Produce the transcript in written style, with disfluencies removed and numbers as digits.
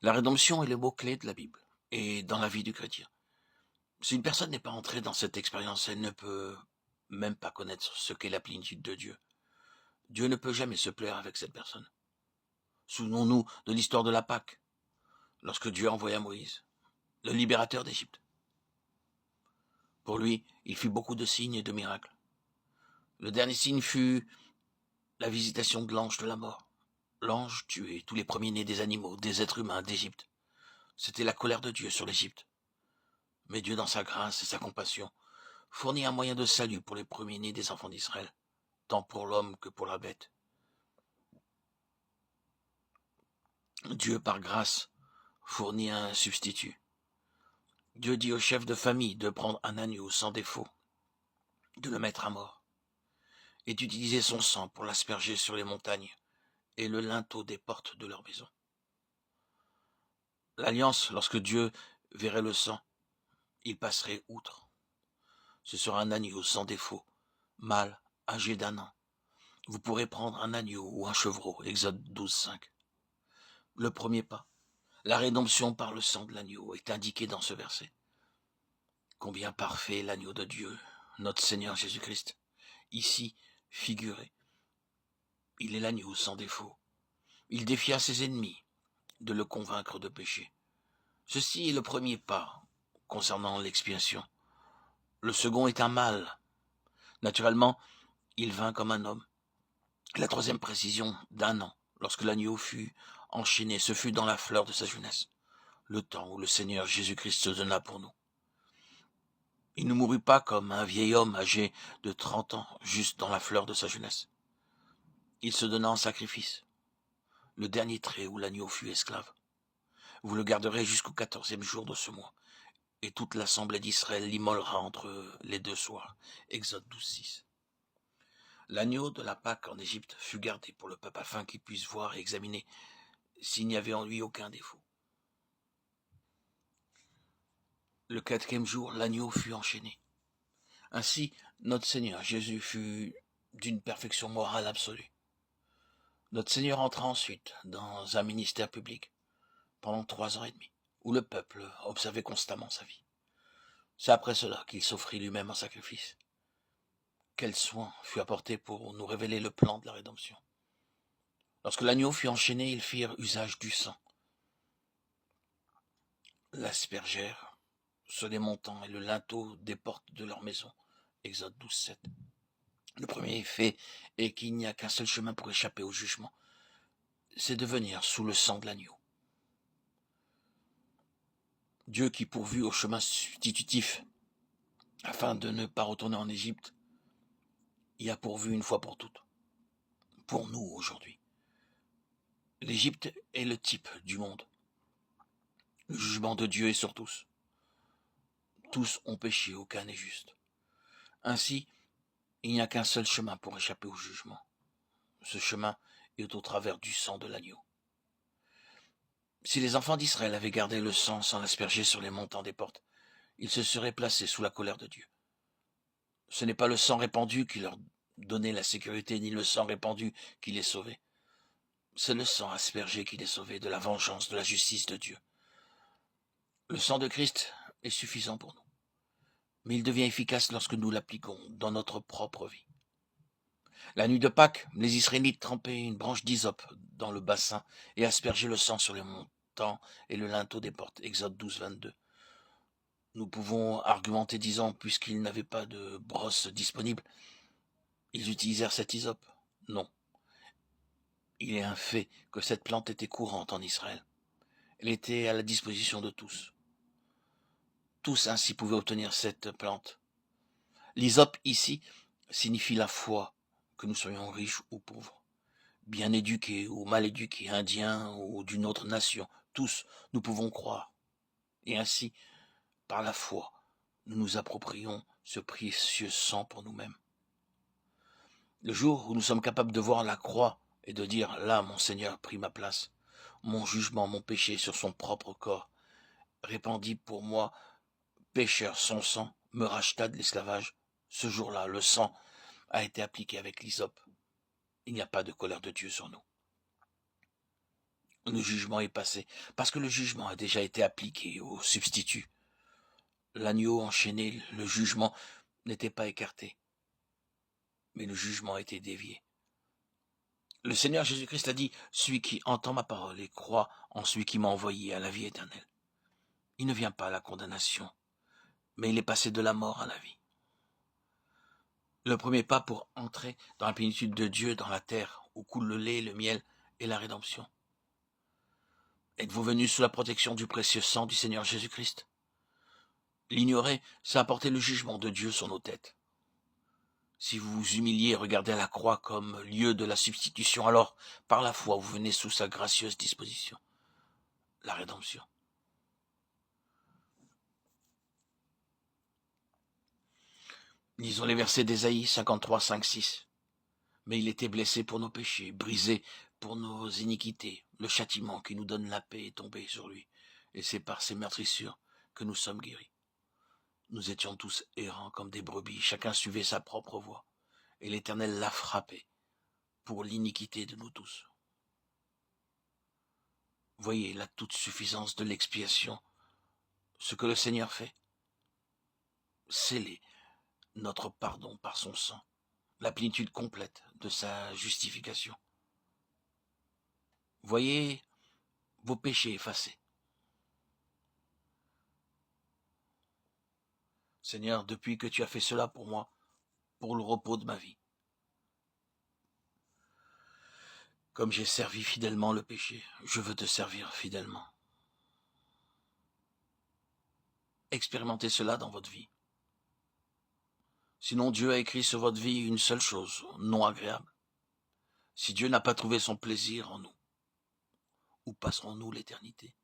La rédemption est le mot-clé de la Bible et dans la vie du chrétien. Si une personne n'est pas entrée dans cette expérience, elle ne peut même pas connaître ce qu'est la plénitude de Dieu. Dieu ne peut jamais se plaire avec cette personne. Souvenons-nous de l'histoire de la Pâque, lorsque Dieu envoya Moïse, le libérateur d'Égypte. Pour lui, il fit beaucoup de signes et de miracles. Le dernier signe fut la visitation de l'ange de la mort. L'ange tuait tous les premiers-nés des animaux, des êtres humains d'Égypte. C'était la colère de Dieu sur l'Égypte. Mais Dieu, dans sa grâce et sa compassion, fournit un moyen de salut pour les premiers-nés des enfants d'Israël, tant pour l'homme que pour la bête. Dieu, par grâce, fournit un substitut. Dieu dit au chef de famille de prendre un agneau sans défaut, de le mettre à mort, et d'utiliser son sang pour l'asperger sur les montagnes et le linteau des portes de leur maison. L'alliance, lorsque Dieu verrait le sang, il passerait outre. Ce sera un agneau sans défaut, mâle, âgé d'1 an. Vous pourrez prendre un agneau ou un chevreau, Exode 12:5. Le premier pas, la rédemption par le sang de l'agneau, est indiqué dans ce verset. Combien parfait est l'agneau de Dieu, notre Seigneur Jésus-Christ, ici figuré. Il est l'agneau sans défaut. Il défia ses ennemis de le convaincre de péché. Ceci est le premier pas concernant l'expiation. Le second est un mâle. Naturellement, il vint comme un homme. La troisième précision, d'1 an, lorsque l'agneau fut enchaîné, ce fut dans la fleur de sa jeunesse, le temps où le Seigneur Jésus-Christ se donna pour nous. Il ne mourut pas comme un vieil homme âgé de 30 ans, juste dans la fleur de sa jeunesse. Il se donna en sacrifice, le dernier trait où l'agneau fut esclave. Vous le garderez jusqu'au 14e jour de ce mois, et toute l'assemblée d'Israël l'immolera entre les 2 soirs. Exode 12:6. L'agneau de la Pâque en Égypte fut gardé pour le peuple afin qu'il puisse voir et examiner s'il n'y avait en lui aucun défaut. Le 4e jour, l'agneau fut enchaîné. Ainsi, notre Seigneur Jésus fut d'une perfection morale absolue. Notre Seigneur entra ensuite dans un ministère public pendant 3 ans et demi, où le peuple observait constamment sa vie. C'est après cela qu'il s'offrit lui-même en sacrifice. Quel soin fut apporté pour nous révéler le plan de la rédemption. Lorsque l'agneau fut enchaîné, ils firent usage du sang, l'aspergèrent sur les montants et le linteau des portes de leur maison. Exode 12:7. Le premier effet est qu'il n'y a qu'un seul chemin pour échapper au jugement, c'est de venir sous le sang de l'agneau. Dieu qui pourvut au chemin substitutif afin de ne pas retourner en Égypte, y a pourvu une fois pour toutes, pour nous aujourd'hui. L'Égypte est le type du monde. Le jugement de Dieu est sur tous. Tous ont péché, aucun n'est juste. Ainsi, il n'y a qu'un seul chemin pour échapper au jugement. Ce chemin est au travers du sang de l'agneau. Si les enfants d'Israël avaient gardé le sang sans l'asperger sur les montants des portes, ils se seraient placés sous la colère de Dieu. Ce n'est pas le sang répandu qui leur donnait la sécurité, ni le sang répandu qui les sauvait. C'est le sang aspergé qui les sauvait de la vengeance, de la justice de Dieu. Le sang de Christ est suffisant pour nous, mais il devient efficace lorsque nous l'appliquons dans notre propre vie. La nuit de Pâques, les Israélites trempaient une branche d'hysope dans le bassin et aspergeaient le sang sur les montants et le linteau des portes. Exode 12:22. Nous pouvons argumenter disant, puisqu'ils n'avaient pas de brosse disponible, ils utilisèrent cette hysope. Non. Il est un fait que cette plante était courante en Israël. Elle était à la disposition de tous. Tous ainsi pouvaient obtenir cette plante. L'hysope ici signifie la foi, que nous soyons riches ou pauvres, bien éduqués ou mal éduqués, indiens ou d'une autre nation. Tous, nous pouvons croire. Et ainsi, par la foi, nous nous approprions ce précieux sang pour nous-mêmes. Le jour où nous sommes capables de voir la croix et de dire « Là, mon Seigneur a pris ma place, mon jugement, mon péché sur son propre corps, répandit pour moi, pécheur, son sang, me racheta de l'esclavage. » Ce jour-là, le sang a été appliqué avec l'hysope. Il n'y a pas de colère de Dieu sur nous. le jugement est passé, parce que le jugement a déjà été appliqué au substitut. L'agneau enchaîné, le jugement n'était pas écarté, mais le jugement a été dévié. Le Seigneur Jésus-Christ a dit, celui qui entend ma parole et croit en celui qui m'a envoyé à la vie éternelle. Il ne vient pas à la condamnation, mais il est passé de la mort à la vie. Le premier pas pour entrer dans la plénitude de Dieu, dans la terre, où coule le lait, le miel et la rédemption. Êtes-vous venus sous la protection du précieux sang du Seigneur Jésus-Christ? L'ignorer, c'est apporter le jugement de Dieu sur nos têtes. Si vous vous humiliez et regardez à la croix comme lieu de la substitution, alors, par la foi, vous venez sous sa gracieuse disposition, la rédemption. Lisons les versets d'Ésaïe 53, 5, 6. Mais il était blessé pour nos péchés, brisé pour nos iniquités. Le châtiment qui nous donne la paix est tombé sur lui, et c'est par ses meurtrissures que nous sommes guéris. Nous étions tous errants comme des brebis, chacun suivait sa propre voie, et l'Éternel l'a frappé pour l'iniquité de nous tous. Voyez la toute suffisance de l'expiation, ce que le Seigneur fait. Sceller notre pardon par son sang, la plénitude complète de sa justification. Voyez vos péchés effacés. Seigneur, depuis que tu as fait cela pour moi, pour le repos de ma vie, comme j'ai servi fidèlement le péché, je veux te servir fidèlement. Expérimentez cela dans votre vie. Sinon, Dieu a écrit sur votre vie une seule chose, non agréable. Si Dieu n'a pas trouvé son plaisir en nous, où passerons-nous l'éternité ?